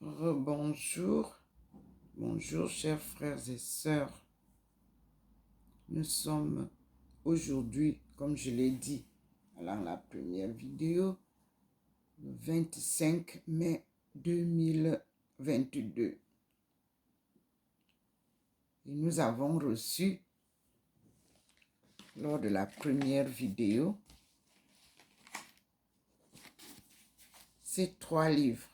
Bonjour, bonjour chers frères et sœurs. Nous sommes aujourd'hui, comme je l'ai dit dans la première vidéo, le 25 mai 2022. Et nous avons reçu, lors de la première vidéo, ces 3 livres.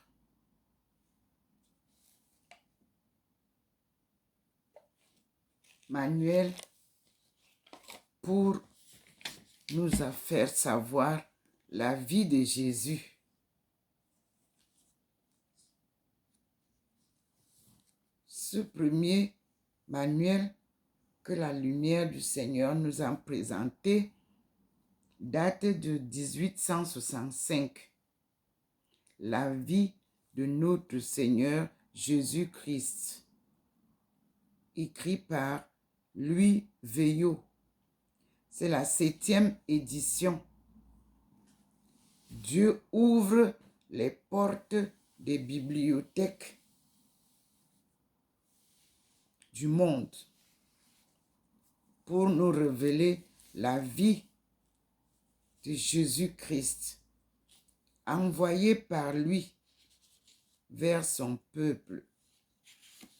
Manuel pour nous faire savoir la vie de Jésus. Ce premier manuel que la lumière du Seigneur nous a présenté date de 1865. La vie de notre Seigneur Jésus-Christ, écrit par Louis Veillot. C'est la 7e édition. Dieu ouvre les portes des bibliothèques du monde pour nous révéler la vie de Jésus-Christ, envoyé par lui vers son peuple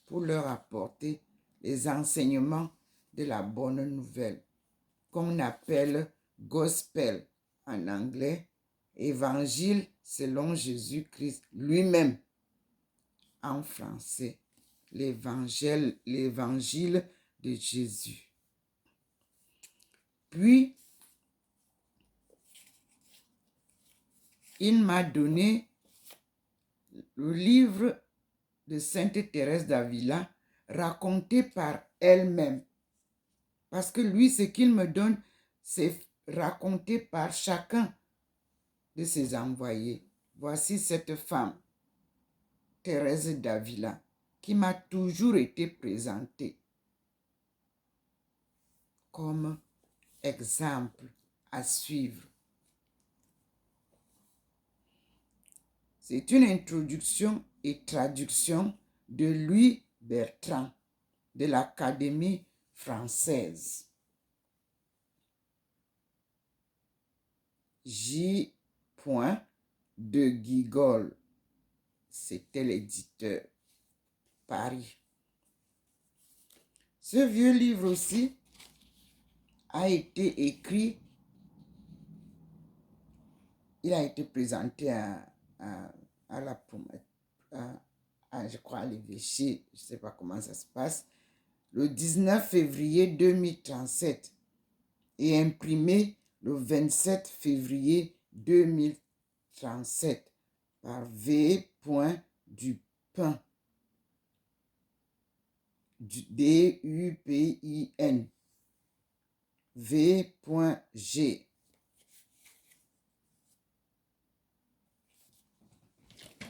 pour leur apporter les enseignements de la bonne nouvelle, qu'on appelle gospel en anglais, évangile selon Jésus-Christ lui-même en français, l'évangile de Jésus. Puis, il m'a donné le livre de Sainte Thérèse d'Avila, raconté par elle-même. Parce que lui, ce qu'il me donne, c'est raconté par chacun de ses envoyés. Voici cette femme, Thérèse d'Avila, qui m'a toujours été présentée comme exemple à suivre. C'est une introduction et traduction de Louis Bertrand de l'Académie française. J. de Guigol, c'était l'éditeur, Paris. Ce vieux livre aussi a été écrit, il a été présenté je crois à l'évêché, je ne sais pas comment ça se passe, le 19 février 2037 et imprimé le 27 février 2037 par V. Dupin, D-U-P-I-N, V.G.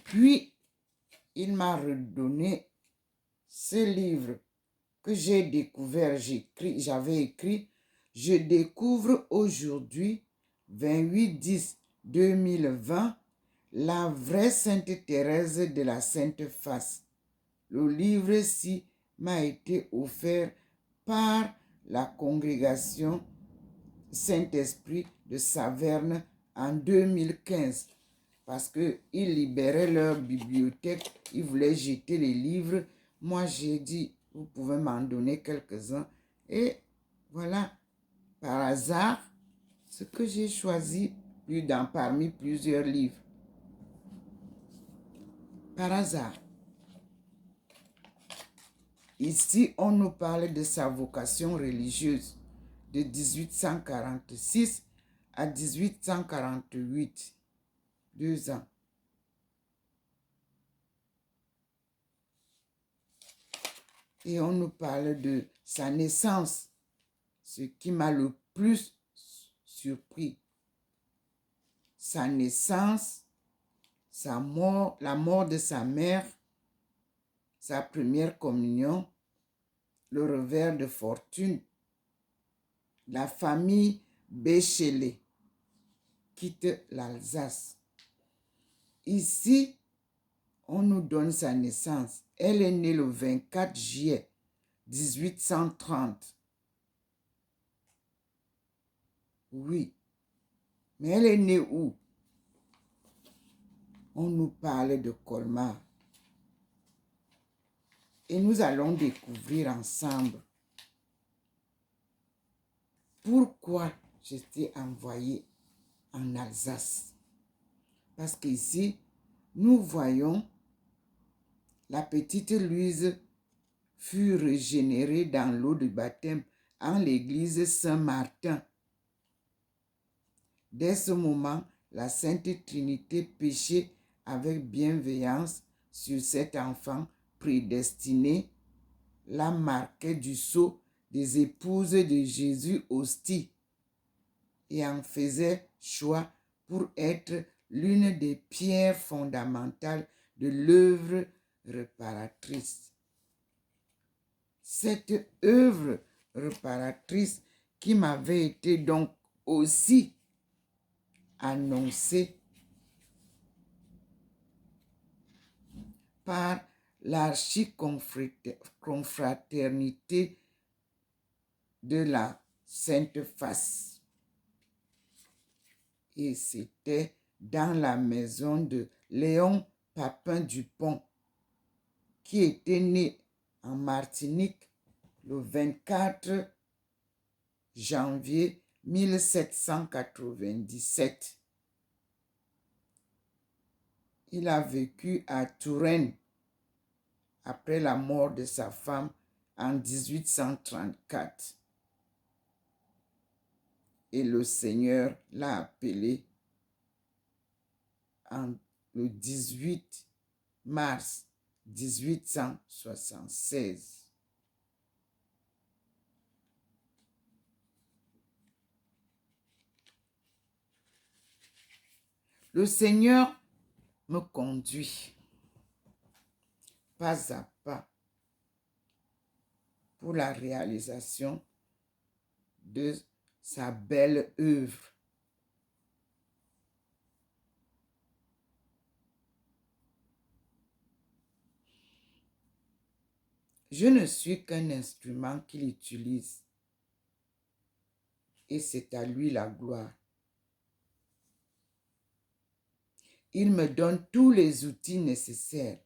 Puis, il m'a redonné ce livre que j'ai découvert, j'avais écrit, je découvre aujourd'hui, 28/10/2020, la vraie Sainte Thérèse de la Sainte Face. Le livre-ci m'a été offert par la congrégation Saint-Esprit de Saverne en 2015 parce qu'ils libéraient leur bibliothèque, ils voulaient jeter les livres. Moi, j'ai dit, vous pouvez m'en donner quelques-uns. Et voilà, par hasard, ce que j'ai choisi parmi plusieurs livres. Par hasard. Ici, on nous parle de sa vocation religieuse de 1846 à 1848. 2 ans. Et on nous parle de sa naissance, ce qui m'a le plus surpris. Sa naissance, sa mort, la mort de sa mère, sa première communion, le revers de fortune, la famille Béchelet quitte l'Alsace. Ici, on nous donne sa naissance. Elle est née le 24 juillet 1830. Oui, mais elle est née où? On nous parle de Colmar. Et nous allons découvrir ensemble pourquoi j'étais envoyée en Alsace. Parce qu'ici, nous voyons la petite Louise fut régénérée dans l'eau de baptême en l'église Saint-Martin. Dès ce moment, la Sainte Trinité péchait avec bienveillance sur cet enfant prédestiné, la marquait du sceau des épouses de Jésus hostie et en faisait choix pour être l'une des pierres fondamentales de l'œuvre réparatrice. Cette œuvre réparatrice qui m'avait été donc aussi annoncée par l'archiconfraternité de la Sainte Face. Et c'était dans la maison de Léon Papin Dupont, qui était né en Martinique le 24 janvier 1797. Il a vécu à Touraine après la mort de sa femme en 1834. Et le Seigneur l'a appelé le 18 mars 1876. Le Seigneur me conduit pas à pas pour la réalisation de sa belle œuvre. Je ne suis qu'un instrument qu'il utilise et c'est à lui la gloire. Il me donne tous les outils nécessaires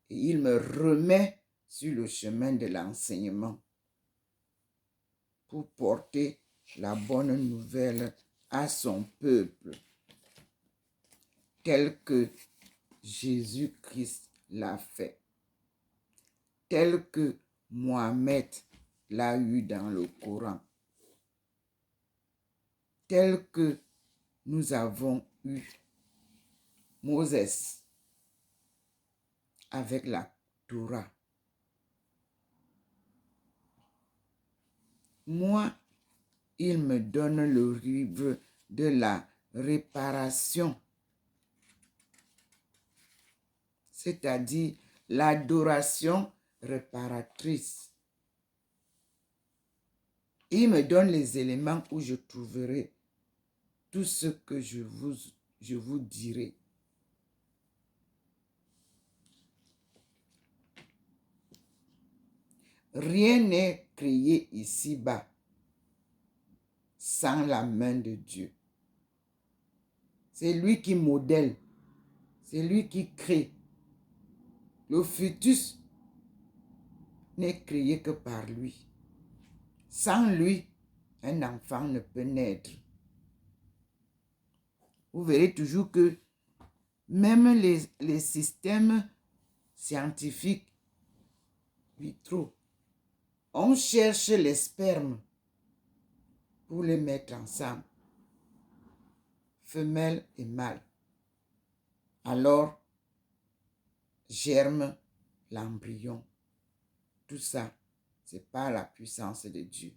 et il me remet sur le chemin de l'enseignement pour porter la bonne nouvelle à son peuple, tel que Jésus-Christ l'a fait, tel que Mohamed l'a eu dans le Coran, tel que nous avons eu Moses avec la Torah. Moi, il me donne le livre de la réparation, c'est-à-dire l'adoration réparatrice. Il me donne les éléments où je trouverai tout ce que je vous dirai. Rien n'est créé ici-bas sans la main de Dieu. C'est lui qui modèle, c'est lui qui crée. Le fœtus n'est créé que par lui. Sans lui, un enfant ne peut naître. Vous verrez toujours que même les systèmes scientifiques, vitraux, on cherche les spermes pour les mettre ensemble, femelle et mâle. Alors, germe l'embryon. Tout ça, c'est par la puissance de Dieu.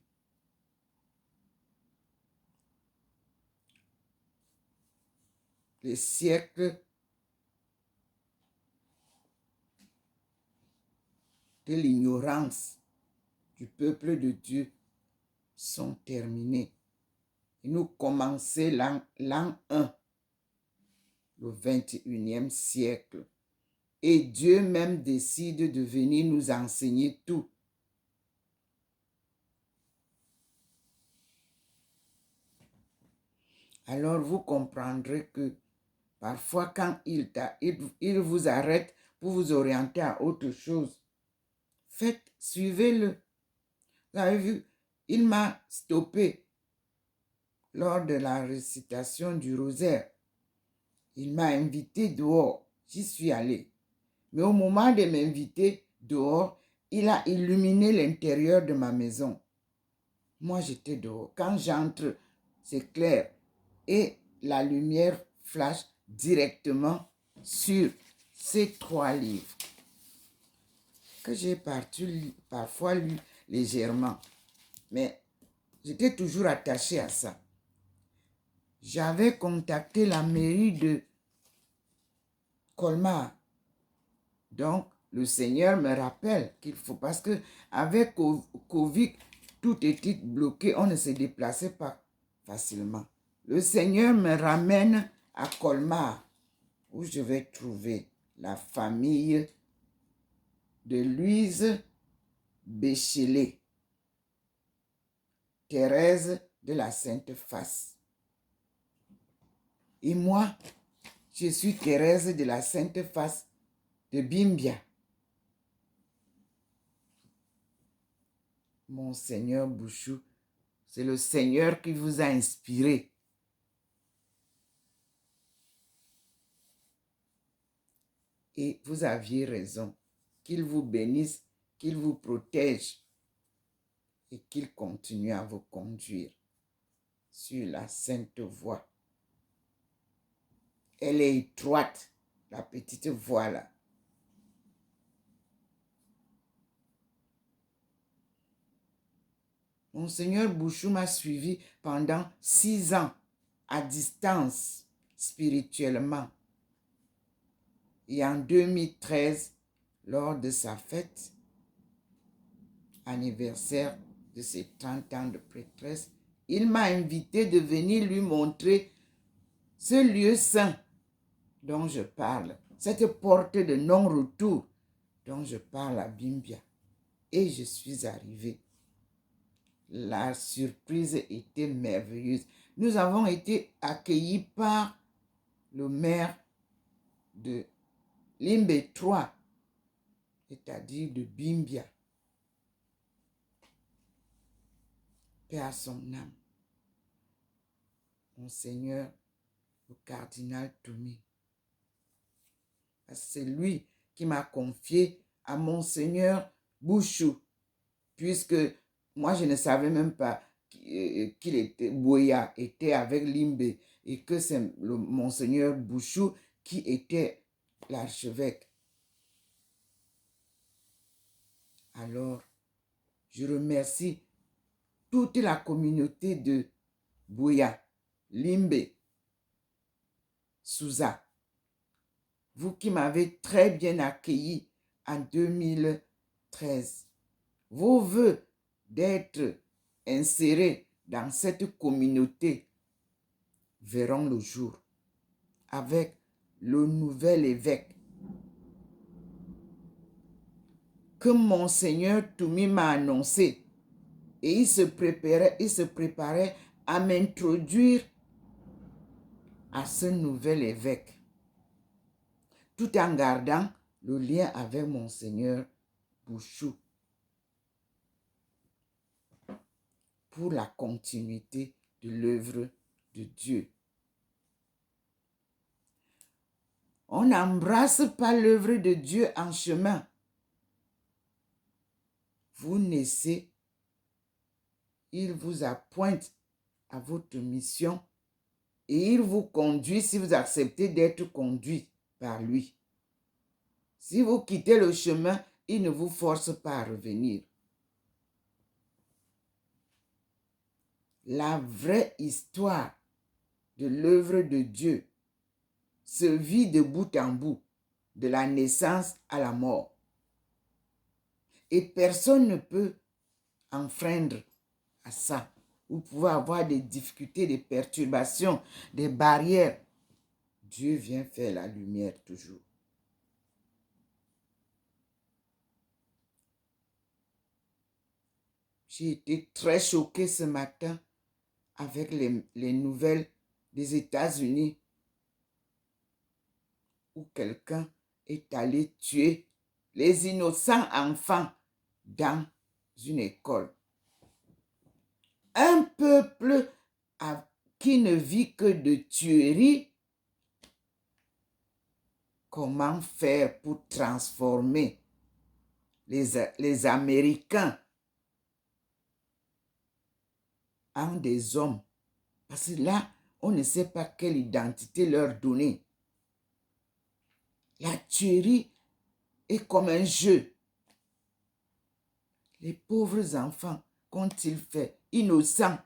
Les siècles de l'ignorance du peuple de Dieu sont terminés. Et nous commençons l'an 1, le 21e siècle. Et Dieu même décide de venir nous enseigner tout. Alors vous comprendrez que parfois quand il vous arrête pour vous orienter à autre chose, suivez-le. Vous avez vu, il m'a stoppé lors de la récitation du rosaire. Il m'a invité dehors. J'y suis allé. Mais au moment de m'inviter dehors, il a illuminé l'intérieur de ma maison. Moi, j'étais dehors. Quand j'entre, c'est clair. Et la lumière flash directement sur ces 3 livres que j'ai parfois lu légèrement. Mais j'étais toujours attachée à ça. J'avais contacté la mairie de Colmar. Donc, le Seigneur me rappelle qu'il faut, parce que avec Covid, tout était bloqué, on ne se déplaçait pas facilement. Le Seigneur me ramène à Colmar, où je vais trouver la famille de Louise Béchelet, Thérèse de la Sainte Face. Et moi, je suis Thérèse de la Sainte Face de Bimbia. Monseigneur Bouchou, c'est le Seigneur qui vous a inspiré. Et vous aviez raison. Qu'il vous bénisse, qu'il vous protège et qu'il continue à vous conduire sur la sainte voie. Elle est étroite, la petite voie là. Monseigneur Bouchou m'a suivi pendant 6 ans à distance spirituellement. Et en 2013, lors de sa fête, anniversaire de ses 30 ans de prêtresse, il m'a invité de venir lui montrer ce lieu saint dont je parle, cette porte de non-retour dont je parle à Bimbia. Et je suis arrivée. La surprise était merveilleuse. Nous avons été accueillis par le maire de Limbe 3, c'est-à-dire de Bimbia. Paix à son âme. Monseigneur, le cardinal Toumi. C'est lui qui m'a confié à Monseigneur Bouchou, puisque moi je ne savais même pas qu'il était, Boya était avec Limbe, et que c'est le Monseigneur Bouchou qui était l'archevêque. Alors, je remercie toute la communauté de Boya, Limbe, Souza. Vous qui m'avez très bien accueilli en 2013. Vos vœux d'être insérés dans cette communauté verront le jour avec le nouvel évêque que Monseigneur Toumi m'a annoncé. Et il se préparait à m'introduire à ce nouvel évêque, tout en gardant le lien avec Monseigneur Bouchou pour la continuité de l'œuvre de Dieu. On n'embrasse pas l'œuvre de Dieu en chemin. Vous naissez, il vous appointe à votre mission et il vous conduit si vous acceptez d'être conduit par lui. Si vous quittez le chemin, il ne vous force pas à revenir. La vraie histoire de l'œuvre de Dieu se vit de bout en bout, de la naissance à la mort. Et personne ne peut enfreindre à ça. Vous pouvez avoir des difficultés, des perturbations, des barrières. Dieu vient faire la lumière toujours. J'ai été très choquée ce matin avec les nouvelles des États-Unis où quelqu'un est allé tuer les innocents enfants dans une école. Un peuple qui ne vit que de tueries, comment faire pour transformer les Américains en des hommes? Parce que là, on ne sait pas quelle identité leur donner. La tuerie est comme un jeu. Les pauvres enfants, qu'ont-ils fait? Innocents.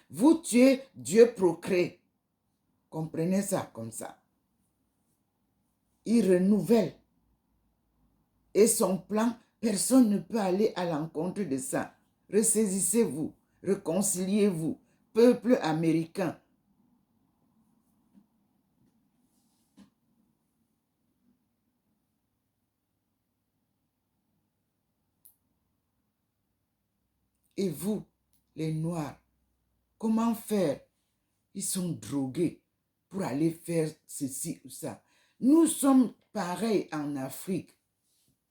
Vous tuez, Dieu procrée. Comprenez ça comme ça. Il renouvelle. Et son plan, personne ne peut aller à l'encontre de ça. Ressaisissez-vous, réconciliez-vous, peuple américain. Et vous, les Noirs, comment faire? Ils sont drogués pour aller faire ceci ou ça. Nous sommes pareils en Afrique.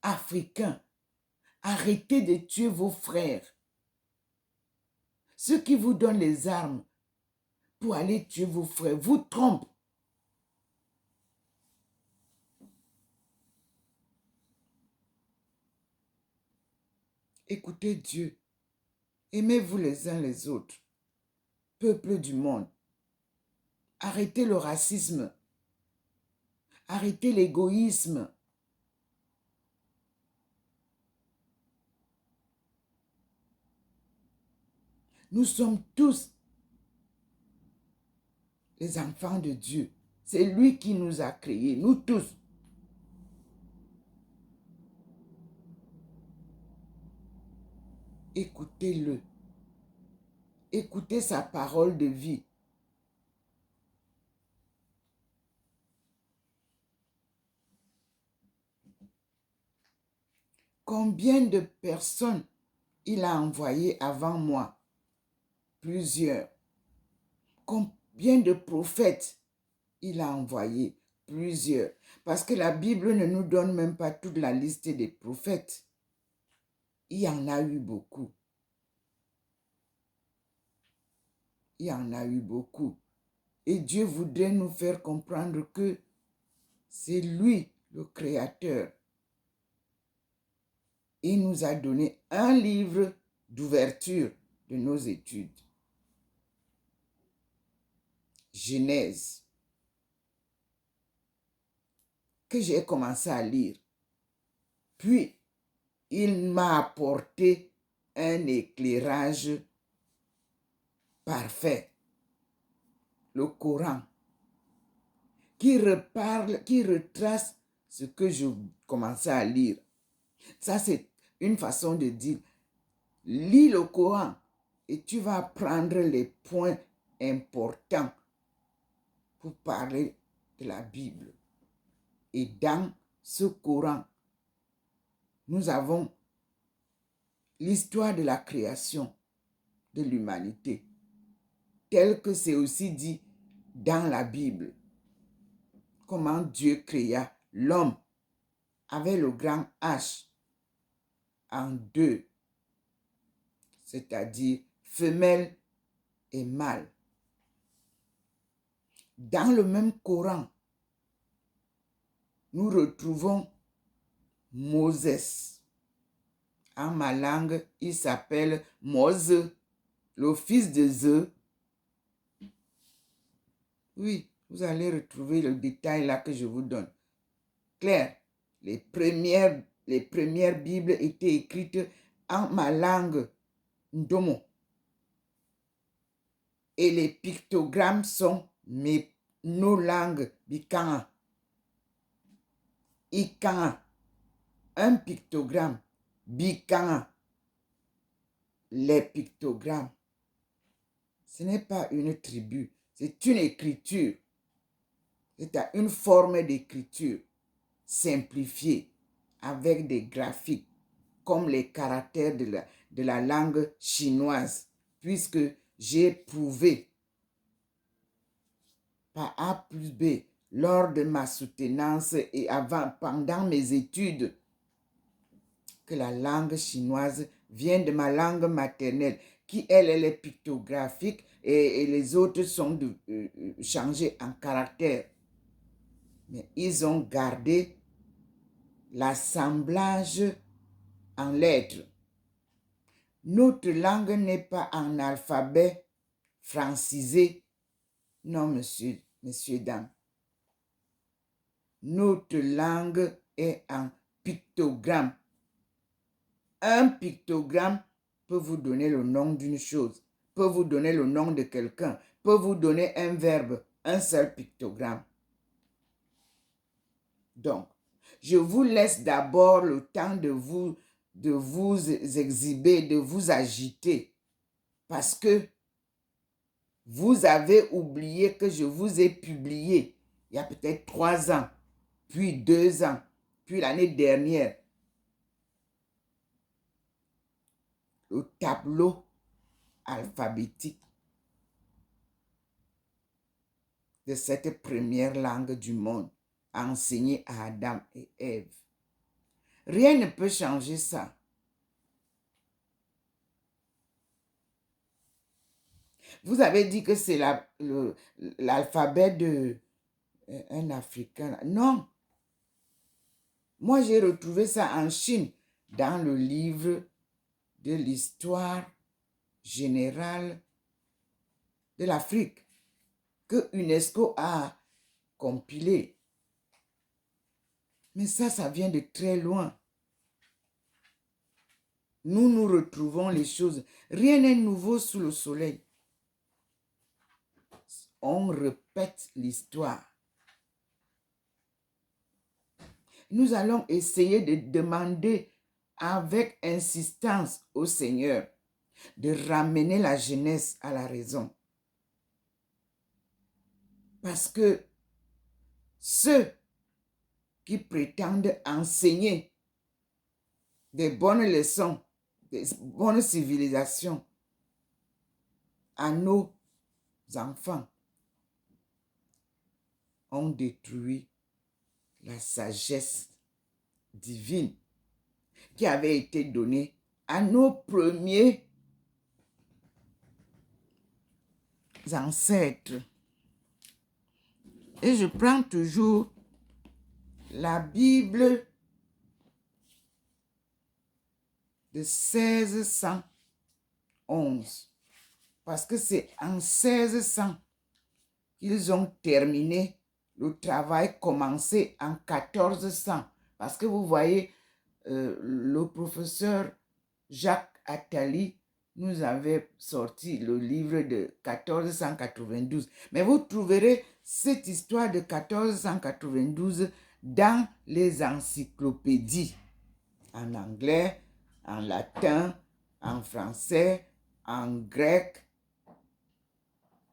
Africains, arrêtez de tuer vos frères. Ceux qui vous donnent les armes pour aller tuer vos frères vous trompent. Écoutez Dieu. Aimez-vous les uns les autres. Peuple du monde. Arrêtez le racisme. Arrêtez l'égoïsme. Nous sommes tous les enfants de Dieu. C'est lui qui nous a créés, nous tous. Écoutez-le. Écoutez sa parole de vie. Combien de personnes il a envoyé avant moi? Plusieurs. Combien de prophètes il a envoyé? Plusieurs. Parce que la Bible ne nous donne même pas toute la liste des prophètes. Il y en a eu beaucoup. Il y en a eu beaucoup. Et Dieu voudrait nous faire comprendre que c'est lui le Créateur. Il nous a donné un livre d'ouverture de nos études. Genèse, que j'ai commencé à lire. Puis, il m'a apporté un éclairage parfait. Le Coran, qui reparle, qui retrace ce que je commençais à lire. Ça, c'est une façon de dire, lis le Coran et tu vas prendre les points importants pour parler de la Bible. Et dans ce Coran, nous avons l'histoire de la création de l'humanité, tel que c'est aussi dit dans la Bible. Comment Dieu créa l'homme avec le grand H en deux, c'est-à-dire femelle et mâle. Dans le même Coran, nous retrouvons Moses. En ma langue, il s'appelle Mose, le fils de Zeu. Oui, vous allez retrouver le détail là que je vous donne. Claire, les premières Bibles étaient écrites en ma langue, Ndomo. Et les pictogrammes sont nos langues, Bikanga. Ikanga, un pictogramme, Bikanga. Les pictogrammes, ce n'est pas une tribu, c'est une écriture. C'est une forme d'écriture simplifiée avec des graphiques, comme les caractères de la langue chinoise, puisque j'ai prouvé par A plus B lors de ma soutenance et pendant mes études que la langue chinoise vient de ma langue maternelle, qui elle est pictographique et les autres sont changés en caractères. Mais ils ont gardé l'assemblage en lettres. Notre langue n'est pas en alphabet francisé. Non, monsieur, messieurs, dames. Notre langue est en pictogramme. Un pictogramme peut vous donner le nom d'une chose, peut vous donner le nom de quelqu'un, peut vous donner un verbe, un seul pictogramme. Donc, je vous laisse d'abord le temps de vous exhiber, de vous agiter, parce que vous avez oublié que je vous ai publié il y a peut-être 3 ans, puis 2 ans, puis l'année dernière, le tableau alphabétique de cette première langue du monde enseignée à Adam et Ève. Rien ne peut changer ça. Vous avez dit que c'est l'alphabet d'un Africain. Non. Moi, j'ai retrouvé ça en Chine, dans le livre de l'histoire générale de l'Afrique que UNESCO a compilé. Mais ça vient de très loin. Nous retrouvons les choses. Rien n'est nouveau sous le soleil. On répète l'histoire. Nous allons essayer de demander avec insistance au Seigneur de ramener la jeunesse à la raison. Parce que ceux qui prétendent enseigner des bonnes leçons, des bonnes civilisations à nos enfants ont détruit la sagesse divine qui avait été donnée à nos premiers ancêtres. Et je prends toujours la Bible de 1611 parce que c'est en 1600 qu'ils ont terminé le travail commencé en 1400. Parce que vous voyez, le professeur Jacques Attali nous avait sorti le livre de 1492. Mais vous trouverez cette histoire de 1492 dans les encyclopédies, en anglais, en latin, en français, en grec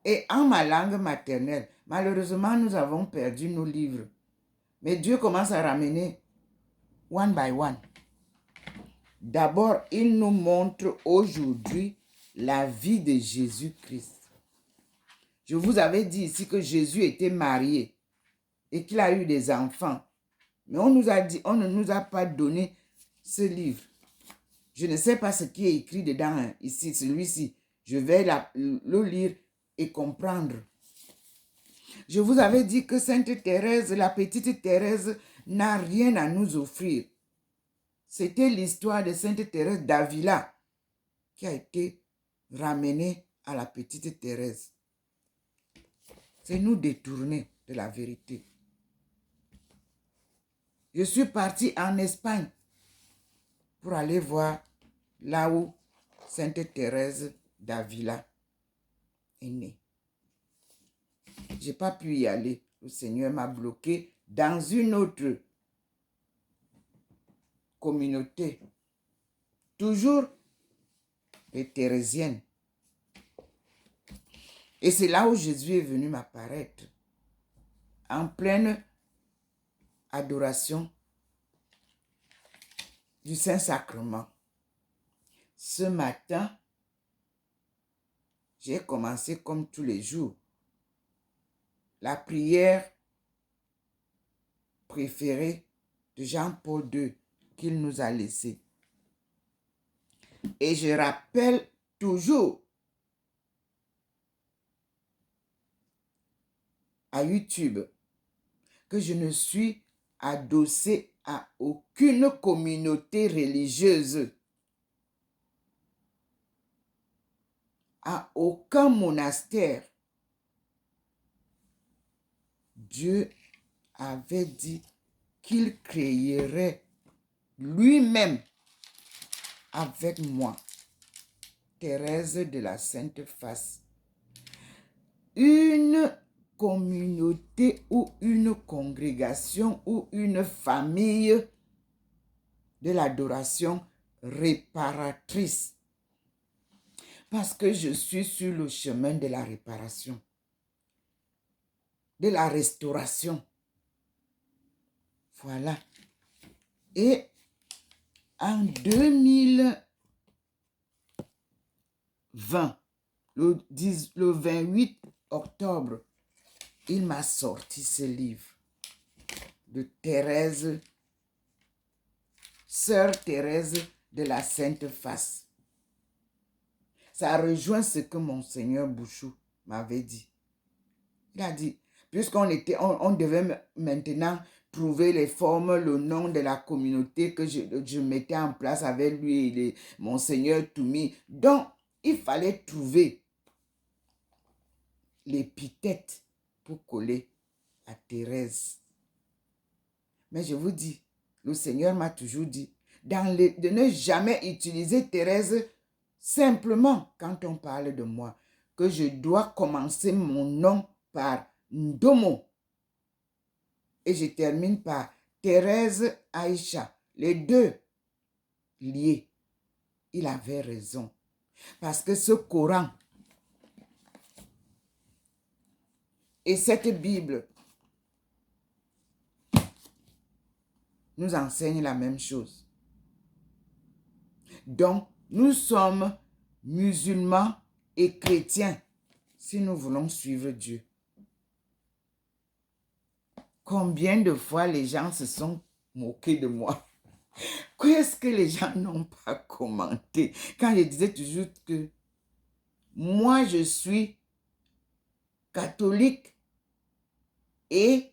et en ma langue maternelle. Malheureusement, nous avons perdu nos livres. Mais Dieu commence à ramener one by one. D'abord, il nous montre aujourd'hui la vie de Jésus-Christ. Je vous avais dit ici que Jésus était marié et qu'il a eu des enfants. Mais on ne nous a pas donné ce livre. Je ne sais pas ce qui est écrit dedans, ici, celui-ci. Je vais le lire et comprendre. Je vous avais dit que Sainte Thérèse, la petite Thérèse, n'a rien à nous offrir. C'était l'histoire de Sainte Thérèse d'Avila qui a été ramenée à la petite Thérèse. C'est nous détourner de la vérité. Je suis partie en Espagne pour aller voir là où Sainte Thérèse d'Avila est née. Je n'ai pas pu y aller. Le Seigneur m'a bloqué dans une autre communauté. Toujours les thérésiennes. Et c'est là où Jésus est venu m'apparaître. En pleine adoration du Saint-Sacrement. Ce matin, j'ai commencé comme tous les jours la prière préférée de Jean-Paul II qu'il nous a laissée. Et je rappelle toujours à YouTube que je ne suis adossé à aucune communauté religieuse, à aucun monastère. Dieu avait dit qu'il créerait lui-même avec moi, Thérèse de la Sainte Face, une communauté ou une congrégation ou une famille de l'adoration réparatrice. Parce que je suis sur le chemin de la réparation, de la restauration. Voilà. Et en 2020, le 28 octobre, il m'a sorti ce livre de Thérèse, Sœur Thérèse de la Sainte Face. Ça rejoint ce que Monseigneur Bouchou m'avait dit. Il a dit, puisqu'on devait maintenant trouver les formes, le nom de la communauté que je mettais en place avec lui et Monseigneur Toumi. Donc, il fallait trouver l'épithète pour coller à Thérèse. Mais je vous dis, le Seigneur m'a toujours dit, de ne jamais utiliser Thérèse simplement quand on parle de moi, que je dois commencer mon nom par Ndomo. Et je termine par Thérèse Aïcha. Les deux liés. Il avait raison. Parce que ce Coran et cette Bible nous enseignent la même chose. Donc, nous sommes musulmans et chrétiens si nous voulons suivre Dieu. Combien de fois les gens se sont moqués de moi? Qu'est-ce que les gens n'ont pas commenté? Quand je disais toujours que moi, je suis catholique et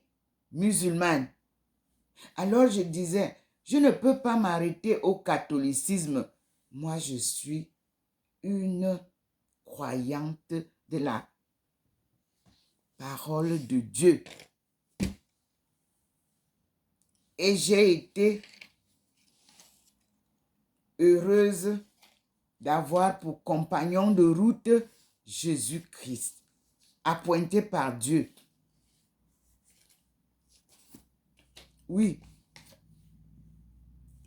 musulmane. Alors je disais, je ne peux pas m'arrêter au catholicisme. Moi, je suis une croyante de la parole de Dieu. Et j'ai été heureuse d'avoir pour compagnon de route Jésus-Christ, appointé par Dieu. Oui,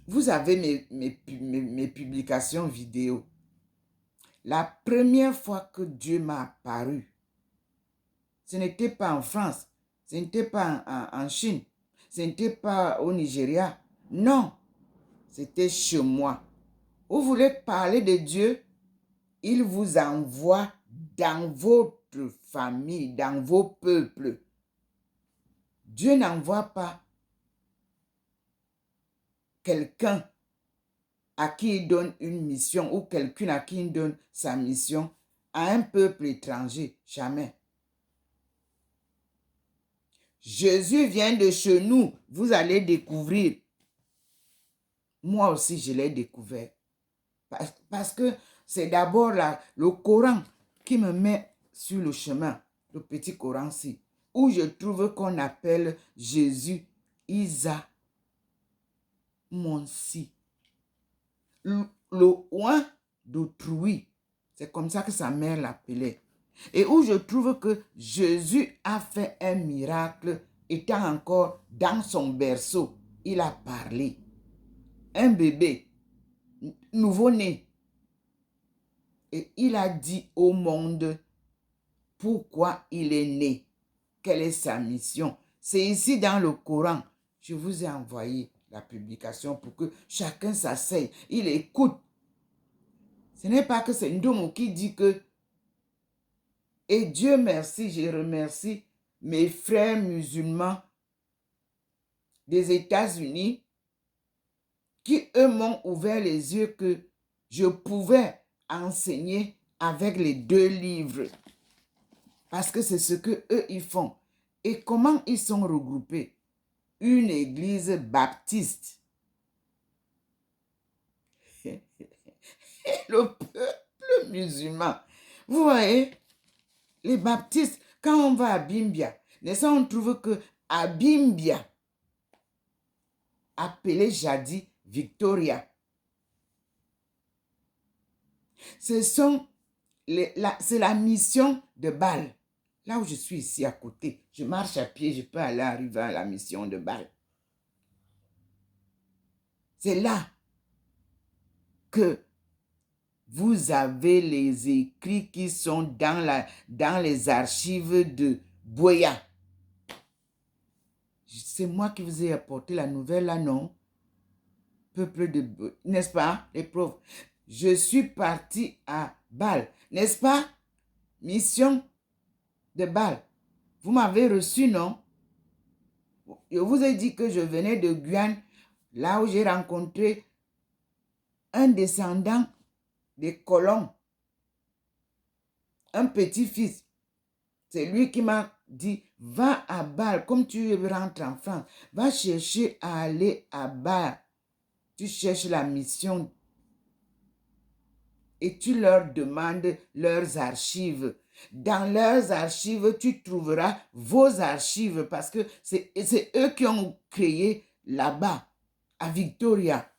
vous avez mes publications vidéo. La première fois que Dieu m'a apparu, ce n'était pas en France, ce n'était pas en Chine, ce n'était pas au Nigeria. Non, c'était chez moi. Vous voulez parler de Dieu, il vous envoie dans votre famille, dans vos peuples. Dieu n'envoie pas quelqu'un à qui il donne une mission ou quelqu'un à qui il donne sa mission à un peuple étranger. Jamais. Jésus vient de chez nous. Vous allez découvrir. Moi aussi, je l'ai découvert. Parce que c'est d'abord le Coran qui me met sur le chemin. Le petit Coran-ci. Où je trouve qu'on appelle Jésus Isa Monsi. Le oin d'autrui. C'est comme ça que sa mère l'appelait. Et où je trouve que Jésus a fait un miracle étant encore dans son berceau. Il a parlé. Un bébé, nouveau-né. Et il a dit au monde pourquoi il est né. Quelle est sa mission? C'est ici dans le Coran. Je vous ai envoyé la publication pour que chacun s'asseye, il écoute. Ce n'est pas que c'est Ndomo qui dit que, et Dieu merci, je remercie mes frères musulmans des États-Unis qui, eux, m'ont ouvert les yeux que je pouvais enseigner avec les 2 livres. Parce que c'est ce que eux ils font. Et comment ils sont regroupés? Une église baptiste. Et le peuple musulman. Vous voyez, les baptistes, quand on va à Bimbia, on trouve que à Bimbia, appelé jadis Victoria, c'est la mission de Bâle. Là où je suis ici à côté, je marche à pied, je peux arriver à la mission de Bâle. C'est là que vous avez les écrits qui sont dans les archives de Boya. C'est moi qui vous ai apporté la nouvelle là, non? Peuple de... N'est-ce pas, les profs? Je suis parti à Bâle, n'est-ce pas? Mission de Bâle. Vous m'avez reçu, non? Je vous ai dit que je venais de Guyane, là où j'ai rencontré un descendant des colons, un petit-fils. C'est lui qui m'a dit, va à Bâle, comme tu rentres en France, va chercher à aller à Bâle. Tu cherches la mission et tu leur demandes leurs archives. Dans leurs archives, tu trouveras vos archives parce que c'est eux qui ont créé là-bas, à Victoria,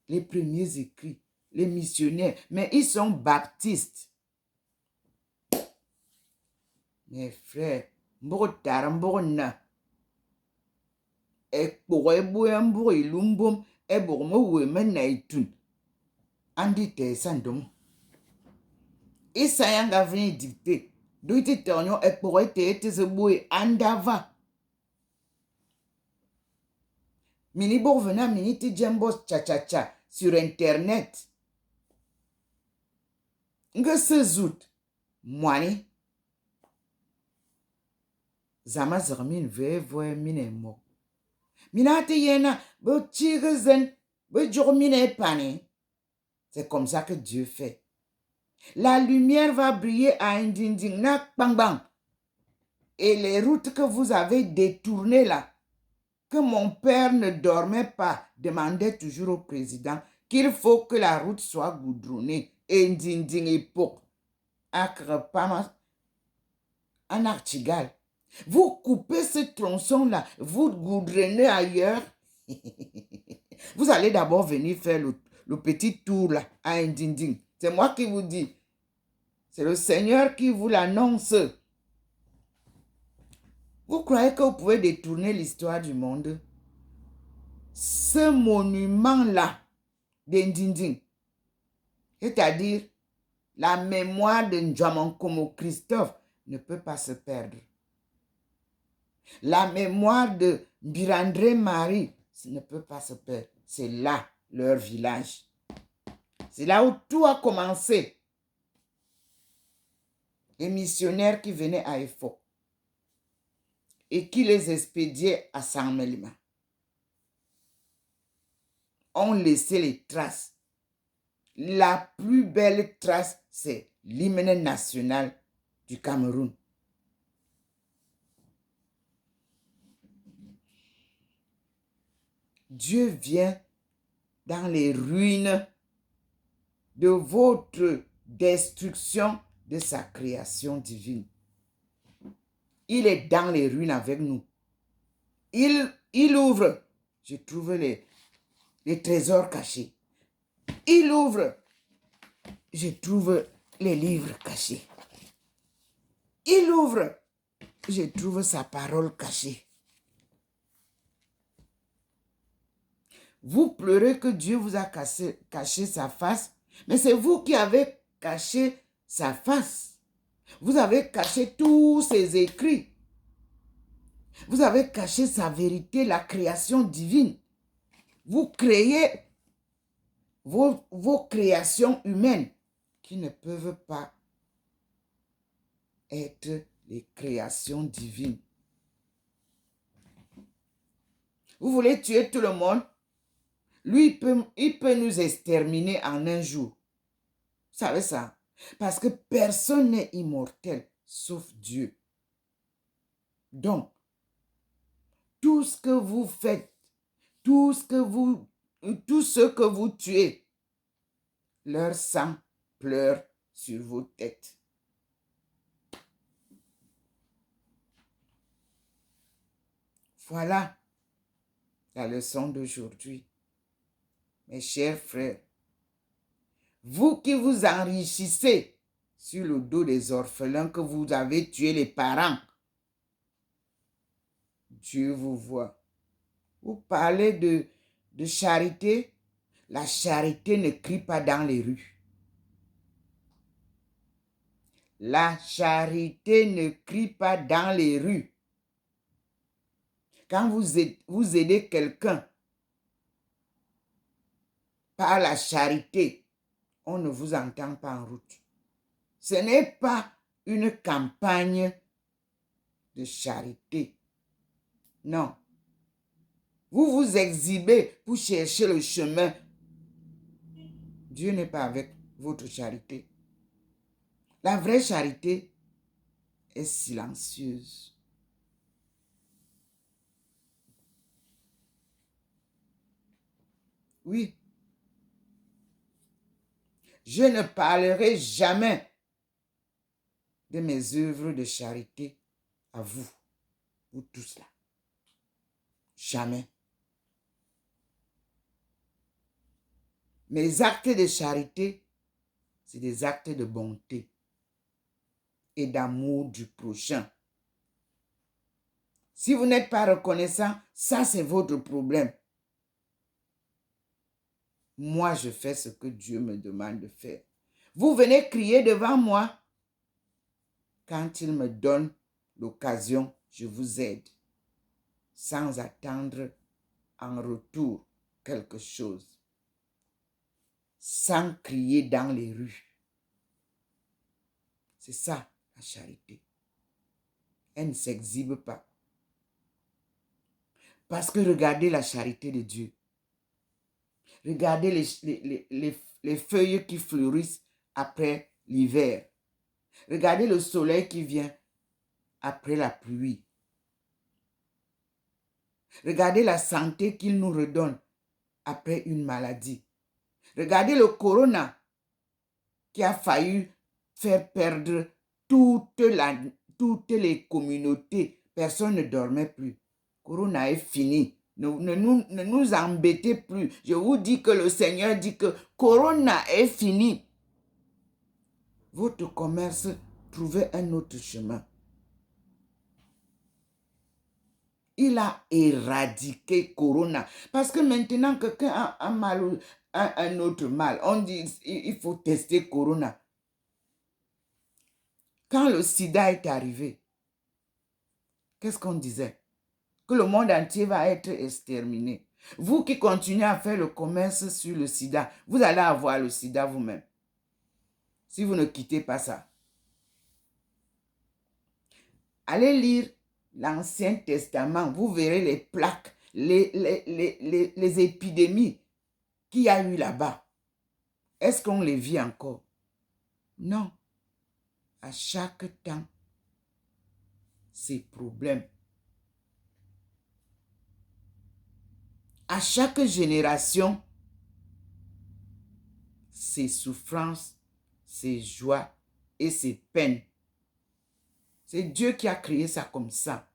les premiers écrits, les missionnaires. Mais ils sont baptistes. Mes frères, Mbotarambona, Andi te sandom. Isayanga vini dicté. Douiti tonyo te se boué andava. Mini vena miniti jambos cha sur internet. Nga se zout. Mwani. Zama zermin voye mine mo. Minate yena bo chigezen bo jormine pani. C'est comme ça que Dieu fait. La lumière va briller à Ndinding, nak bang bang. Et les routes que vous avez détournées là, que mon père ne dormait pas, demandait toujours au président qu'il faut que la route soit goudronnée. Et Ndinding époque. Akrepama, en Archigal. Vous coupez ce tronçon là, vous goudronnez ailleurs. Vous allez d'abord venir faire le petit tour là, à Ndinding. C'est moi qui vous dis. C'est le Seigneur qui vous l'annonce. Vous croyez que vous pouvez détourner l'histoire du monde? Ce monument-là d'Ndinding, c'est-à-dire la mémoire de Ndjamankomo Christophe, ne peut pas se perdre. La mémoire de Birandré Marie ne peut pas se perdre. C'est là leur village. C'est là où tout a commencé. Les missionnaires qui venaient à Efo et qui les expédiaient à Saint-Melima ont laissé les traces. La plus belle trace, c'est l'hymne national du Cameroun. Dieu vient dans les ruines de votre destruction de sa création divine. Il est dans les ruines avec nous. Il ouvre. Je trouve les trésors cachés. Il ouvre. Je trouve les livres cachés. Il ouvre. Je trouve sa parole cachée. Vous pleurez que Dieu vous a caché sa face, mais c'est vous qui avez caché sa face. Vous avez caché tous ses écrits. Vous avez caché sa vérité, la création divine. Vous créez vos créations humaines qui ne peuvent pas être les créations divines. Vous voulez tuer tout le monde? Lui, il peut nous exterminer en un jour. Vous savez ça? Parce que personne n'est immortel sauf Dieu. Donc, tout ce que vous faites, tout ce que vous tuez, leur sang pleure sur vos têtes. Voilà la leçon d'aujourd'hui. Mes chers frères, vous qui vous enrichissez sur le dos des orphelins, que vous avez tué les parents, Dieu vous voit. Vous parlez de charité. La charité ne crie pas dans les rues. La charité ne crie pas dans les rues. Quand vous aidez quelqu'un par la charité, on ne vous entend pas en route. Ce n'est pas une campagne de charité. Non. Vous vous exhibez pour chercher le chemin. Dieu n'est pas avec votre charité. La vraie charité est silencieuse. Oui. Je ne parlerai jamais de mes œuvres de charité à vous tous là. Jamais. Mes actes de charité, c'est des actes de bonté et d'amour du prochain. Si vous n'êtes pas reconnaissant, ça c'est votre problème. Moi, je fais ce que Dieu me demande de faire. Vous venez crier devant moi. Quand il me donne l'occasion, je vous aide. Sans attendre en retour quelque chose. Sans crier dans les rues. C'est ça, la charité. Elle ne s'exhibe pas. Parce que regardez la charité de Dieu. Regardez les feuilles qui fleurissent après l'hiver. Regardez le soleil qui vient après la pluie. Regardez la santé qu'il nous redonne après une maladie. Regardez le corona qui a failli faire perdre toutes les communautés. Personne ne dormait plus. Corona est fini. Ne nous embêtez plus. Je vous dis que le Seigneur dit que Corona est fini. Votre commerce, trouvez un autre chemin. Il a éradiqué Corona. Parce que maintenant, quelqu'un a un autre mal. On dit il faut tester Corona. Quand le sida est arrivé, qu'est-ce qu'on disait? Que le monde entier va être exterminé. Vous qui continuez à faire le commerce sur le sida, vous allez avoir le sida vous-même. Si vous ne quittez pas ça. Allez lire l'Ancien Testament. Vous verrez les plaques, les épidémies qu'il y a eu là-bas. Est-ce qu'on les vit encore? Non. À chaque temps, ces problèmes. À chaque génération, ses souffrances, ses joies et ses peines. C'est Dieu qui a créé ça comme ça.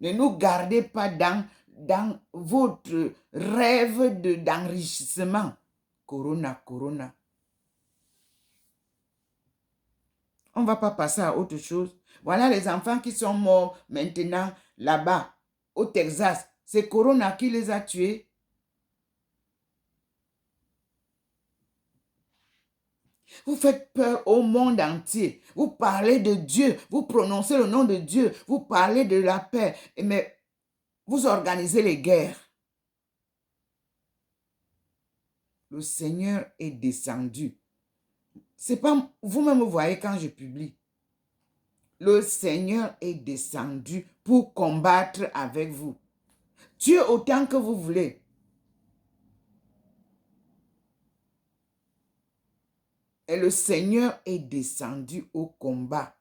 Ne nous gardez pas dans votre rêve d'enrichissement. Corona, Corona. On ne va pas passer à autre chose. Voilà les enfants qui sont morts maintenant là-bas, au Texas. C'est Corona qui les a tués. Vous faites peur au monde entier. Vous parlez de Dieu. Vous prononcez le nom de Dieu. Vous parlez de la paix. Mais vous organisez les guerres. Le Seigneur est descendu. C'est pas vous-même vous voyez quand je publie. Le Seigneur est descendu pour combattre avec vous. Tuez autant que vous voulez. Et le Seigneur est descendu au combat.